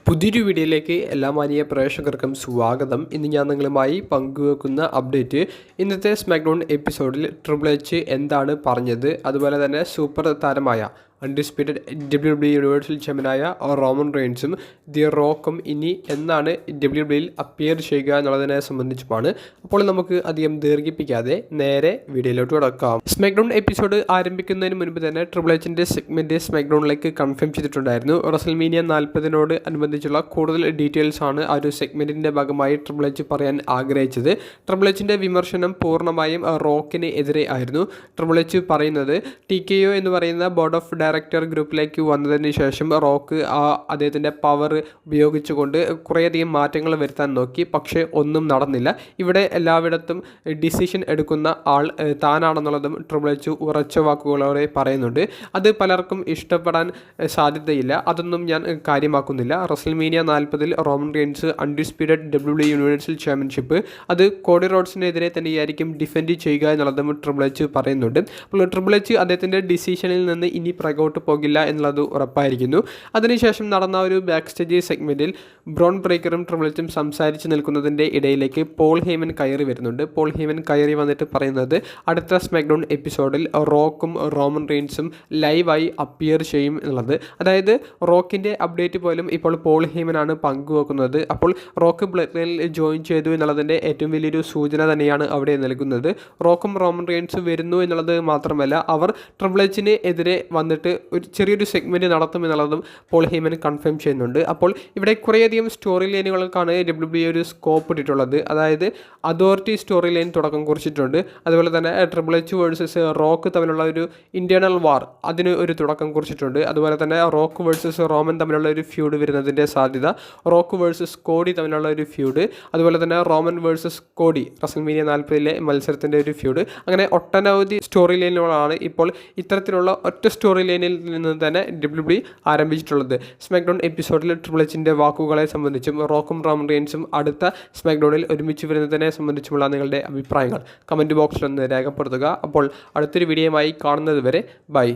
പുതിയൊരു വീഡിയോയിലേക്ക് എല്ലാ മാന്യ പ്രേക്ഷകർക്കും സ്വാഗതം. ഇന്ന് ഞാൻ നിങ്ങളുമായി പങ്കുവെക്കുന്ന അപ്ഡേറ്റ് ഇന്നത്തെ സ്മാക്ഡൗൺ എപ്പിസോഡിൽ ട്രിപ്പിൾ എച്ച് എന്താണ് പറഞ്ഞത്, അതുപോലെ തന്നെ സൂപ്പർ താരമായ അൺഡിസ്പ്യൂട്ടഡ് WWE യൂണിവേഴ്സൽ ചാമ്പ്യനായ റോമൻ റെയിൻസും ദി റോക്കും ഇനി എന്നാണ് WWE അപ്പിയർ ചെയ്യുക എന്നുള്ളതിനെ സംബന്ധിച്ചുമാണ്. അപ്പോൾ നമുക്ക് അധികം ദീർഘിപ്പിക്കാതെ നേരെ വീഡിയോയിലോട്ട് കടക്കാം. സ്മാക്ഡൗൺ എപ്പിസോഡ് ആരംഭിക്കുന്നതിന് മുൻപ് തന്നെ ട്രിപ്പിൾ എച്ചിൻ്റെ സെഗ്മെൻറ്റ് സ്മാക്ഡൗണിലേക്ക് കൺഫേം ചെയ്തിട്ടുണ്ടായിരുന്നു. റസൽമീനിയ 40 അനുബന്ധിച്ചുള്ള കൂടുതൽ ഡീറ്റെയിൽസ് ആണ് ആ ഒരു സെഗ്മെൻറ്റിൻ്റെ ഭാഗമായി ട്രിപ്പിൾ എച്ച് പറയാൻ ആഗ്രഹിച്ചത്. ട്രിപ്പിൾ എച്ചിൻ്റെ വിമർശനം പൂർണ്ണമായും റോക്കിന് എതിരെ ആയിരുന്നു. ട്രിപ്പിൾ എച്ച് പറയുന്നത് TKO എന്ന് പറയുന്ന ബോർഡ് ഓഫ് ഡയറക്ടർ ഗ്രൂപ്പിലേക്ക് വന്നതിന് ശേഷം റോക്ക് അദ്ദേഹത്തിൻ്റെ പവർ ഉപയോഗിച്ചുകൊണ്ട് കുറേയധികം മാറ്റങ്ങൾ വരുത്താൻ നോക്കി, പക്ഷേ ഒന്നും നടന്നില്ല. ഇവിടെ എല്ലായിടത്തും ഡിസിഷൻ എടുക്കുന്ന ആൾ താനാണെന്നുള്ളതും ട്രിപ്പിൾ എച്ച് ഉറച്ച വാക്കുകളോടെ പറയുന്നുണ്ട്. അത് പലർക്കും ഇഷ്ടപ്പെടാൻ സാധ്യതയില്ല, അതൊന്നും ഞാൻ കാര്യമാക്കുന്നില്ല. WrestleMania 40 Roman Reigns undisputed WWE universal championship അത് കോഡി റോഡ്സിനെതിരെ തന്നെയായിരിക്കും ഡിഫെൻഡ് ചെയ്യുക എന്നുള്ളതും ട്രിപ്പിൾ എച്ച് പറയുന്നുണ്ട്. അപ്പോൾ ട്രിപ്പിൾ എച്ച് അദ്ദേഹത്തിൻ്റെ ഡിസിഷനിൽ നിന്ന് ഇനി പുറകോട്ട് പോകില്ല എന്നുള്ളത് ഉറപ്പായിരിക്കുന്നു. അതിനുശേഷം നടന്ന ഒരു ബാക്ക് സ്റ്റേജ് സെഗ്മെൻറ്റിൽ ബ്രോൺ ബ്രേക്കറും ട്രിപ്പിൾ എച്ചും സംസാരിച്ച് നിൽക്കുന്നതിൻ്റെ ഇടയിലേക്ക് പോൾ ഹേമൻ കയറി വരുന്നുണ്ട്. പോൾ ഹേമൻ കയറി വന്നിട്ട് പറയുന്നത് അടുത്ത സ്മാക്ഡൗൺ എപ്പിസോഡിൽ റോക്കും റോമൻ റെയിൻസും ലൈവായി അപ്പിയർ ചെയ്യും എന്നുള്ളത്. അതായത് റോക്കിൻ്റെ അപ്ഡേറ്റ് പോലും ഇപ്പോൾ പോൾ ഹേമനാണ് പങ്കുവെക്കുന്നത്. അപ്പോൾ റോക്ക് ബ്ലഡ് ലൈനിൽ ജോയിൻ ചെയ്തു എന്നുള്ളതിൻ്റെ ഏറ്റവും വലിയൊരു സൂചന തന്നെയാണ് അവിടെ നൽകുന്നത്. റോക്കും റോമൻ റെയിൻസും വരുന്നു എന്നുള്ളത് മാത്രമല്ല, അവർ ട്രിപ്പിൾ എച്ചിന് എതിരെ വന്നിട്ട് ഒരു ചെറിയൊരു സെഗ്മെൻറ്റ് നടത്തുമെന്നുള്ളതും പോൾ ഹേമൻ കൺഫേം ചെയ്യുന്നുണ്ട്. അപ്പോൾ ഇവിടെ കുറേയധികം സ്റ്റോറി ലൈനുകൾക്കാണ് WWE ഒരു സ്കോപ്പ് ഇട്ടിട്ടുള്ളത്. അതായത് അതോറിറ്റി സ്റ്റോറി ലൈൻ തുടക്കം കുറിച്ചിട്ടുണ്ട്. അതുപോലെ തന്നെ ട്രിപ്പിൾ എച്ച് വേഴ്സസ് റോക്ക് തമ്മിലുള്ള ഒരു ഇൻറ്റേർണൽ വാർ അതിന് ഒരു തുടക്കം കുറിച്ചിട്ടുണ്ട്. അതുപോലെ തന്നെ റോക്ക് വേഴ്സസ് റോമൻ തമ്മിലുള്ള ഒരു ഫ്യൂഡ് വരുന്നതിൻ്റെ സാധ്യത, റോക്ക് വേഴ്സസ് കോഡി തമ്മിലുള്ള ഒരു ഫ്യൂഡ്, അതുപോലെ തന്നെ റോമൻ വേഴ്സസ് കോഡി റസൽമീനിയ 40 മത്സരത്തിൻ്റെ ഒരു ഫ്യൂഡ്, അങ്ങനെ ഒട്ടനവധി സ്റ്റോറി ലൈനുകളാണ് ഇപ്പോൾ ഇത്തരത്തിലുള്ള ഒറ്റ സ്റ്റോറി ലൈനിൽ നിന്ന് തന്നെ WWE ആരംഭിച്ചിട്ടുള്ളത്. സ്മാക്ഡൗൺ എപ്പിസോഡിൽ ട്രിപ്പിൾ എച്ചിൻ്റെ വാക്കുകളെ സംബന്ധിച്ചും റോക്കും റോമൻ റെയിൻസും അടുത്ത സ്മാക്ഡൗണിൽ ഒരുമിച്ച് വരുന്നതിനെ സംബന്ധിച്ചുമുള്ള നിങ്ങളുടെ അഭിപ്രായങ്ങൾ കമൻറ്റ് ബോക്സിൽ ഒന്ന് രേഖപ്പെടുത്തുക. അപ്പോൾ അടുത്തൊരു വീഡിയോയുമായി കാണുന്നത് വരെ ബൈ.